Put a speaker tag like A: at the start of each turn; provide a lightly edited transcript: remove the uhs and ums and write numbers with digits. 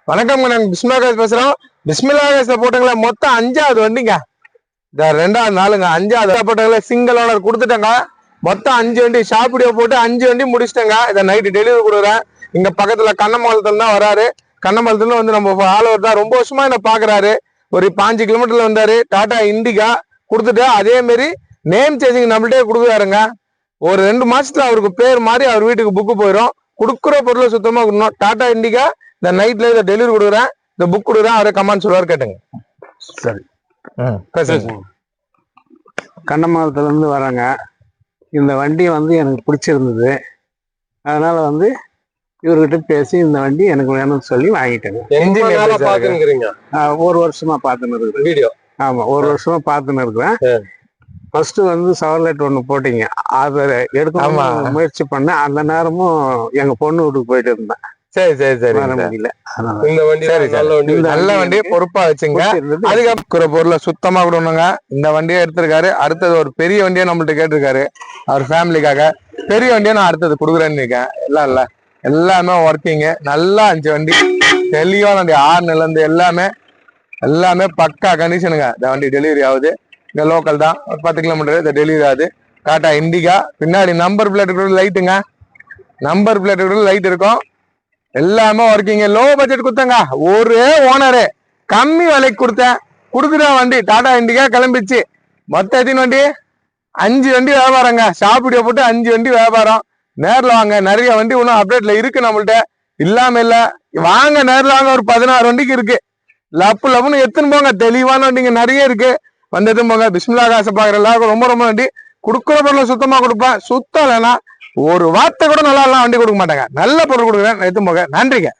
A: வணக்கம், நாங்க பிஸ்மில்லா காசு பேசுறோம். பிஸ்மில்லா காசுல போட்டங்களா மொத்தம் 5வது வண்டிங்க. இந்த 2வது நாளுங்க 5வது போட்டங்களா சிங்கிள் ஓனர் கொடுத்துட்டேங்க. மொத்தம் 5 வண்டி ஷாப்பிடியோ போட்டு 5 வண்டி முடிச்சிட்டேங்க. இதை நைட்டு டெலிவரி கொடுக்குறேன். இங்க பக்கத்துல கண்ணமங்கலத்துல தான் வராரு. கண்ணமங்கலத்துல வந்து நம்ம ஆளவர் தான், ரொம்ப வருஷமா என்ன பாக்குறாரு. ஒரு 5 கிலோமீட்டர்ல வந்தாரு. டாடா இண்டிகா கொடுத்துட்டு அதே மாதிரி நேம் சேஞ்சிங் நம்மள்டே கொடுக்குறாருங்க. ஒரு 2 மாசத்துல அவருக்கு பேர் மாதிரி அவர் வீட்டுக்கு புக்கு போயிடும். கொடுக்குற பொருளை சுத்தமா கொடுக்கணும். டாடா இண்டிகா இந்த நைட்ல இதை டெலிவரி கொடுக்குறேன். இந்த புக் கொடுக்குறேன். அவரே கமெண்ட் சொல்லுவார், கேட்டுங்க.
B: சரி,
A: பேசுங்க.
B: கண்ணமங்கலத்துல இருந்து வராங்க. இந்த வண்டி வந்து எனக்கு பிடிச்சிருந்தது. அதனால வந்து இவர்கிட்ட பேசி இந்த வண்டி எனக்கு வேணும்னு சொல்லி வாங்கிட்டேங்க. ஒரு வருஷமா பார்த்துன்னு இருக்கிறேன் வீடியோ. ஆமா, ஒரு வருஷமா பார்த்துன்னு இருக்கிறேன். ஃபர்ஸ்ட் வந்து சவர்லைட் ஒண்ணு போட்டீங்க, அதை எடுக்க முயற்சி பண்ணேன். அந்த நேரமும் எங்க பொண்ணு வீட்டுக்கு போயிட்டு இருந்தேன்.
A: சரி சரி சரி,
B: இந்த வண்டி
A: நல்ல வண்டியை பொறுப்பா வச்சுங்க. அதுக்கப்புறம் பொருளை சுத்தமா கொடுணுங்க. இந்த வண்டியை எடுத்திருக்காரு. அடுத்தது ஒரு பெரிய வண்டியை நம்மள்ட்ட கேட்டிருக்காரு. அவர் ஃபேமிலிக்காக பெரிய வண்டியை நான் அடுத்தது கொடுக்குறேன்னு இருக்கேன். எல்லாம் இல்ல, எல்லாமே ஒர்க்கிங்கு நல்லா 5 வண்டி தெளிவான வண்டி. 6 இருந்து எல்லாமே பக்கா கண்டிஷனுங்க. இந்த வண்டி டெலிவரி ஆகுது. இங்க லோக்கல் தான், ஒரு 10 கிலோமீட்டர் இந்த டெலிவரி ஆகுது. டாடா இண்டிகா பின்னாடி நம்பர் பிளேட் லைட்டுங்க. நம்பர் பிளேட் லைட் இருக்கும். எல்லாமே ஒர்க்கிங்க. Low budget கொடுத்தங்க. ஒரே ஓனரு கம்மி விலைக்கு கொடுக்குற வண்டி டாடா இண்டிகா கிளம்பிச்சு. மொத்த எத்தனை வண்டி? 5 வண்டி வியாபாரங்க. ஷாப்பிடியோ போட்டு 5 வண்டி வியாபாரம். நேரில் வாங்க, நிறைய வண்டி இன்னும் அப்டேட்ல இருக்கு நம்மள்ட்ட. இல்லாம இல்ல, வாங்க நேரில் வாங்க. ஒரு 16 வண்டிக்கு இருக்கு. லப்புன்னு எத்துன்னு போங்க. தெளிவான வண்டிங்க நிறைய இருக்கு. வந்து எதுவும் போங்க. பிஸ்மில்லா காசை பாக்குற எல்லாருக்கும் ரொம்ப ரொம்ப வண்டி. கொடுக்குற பொருளை சுத்தமா கொடுப்பேன். சுத்தம் இல்லைன்னா ஒரு வார்த்தை கூட நல்லா எல்லாம் வண்டி கொடுக்க மாட்டாங்க. நல்ல பொருள் கொடுக்குறேன். எத்தும் போக. நன்றிங்க.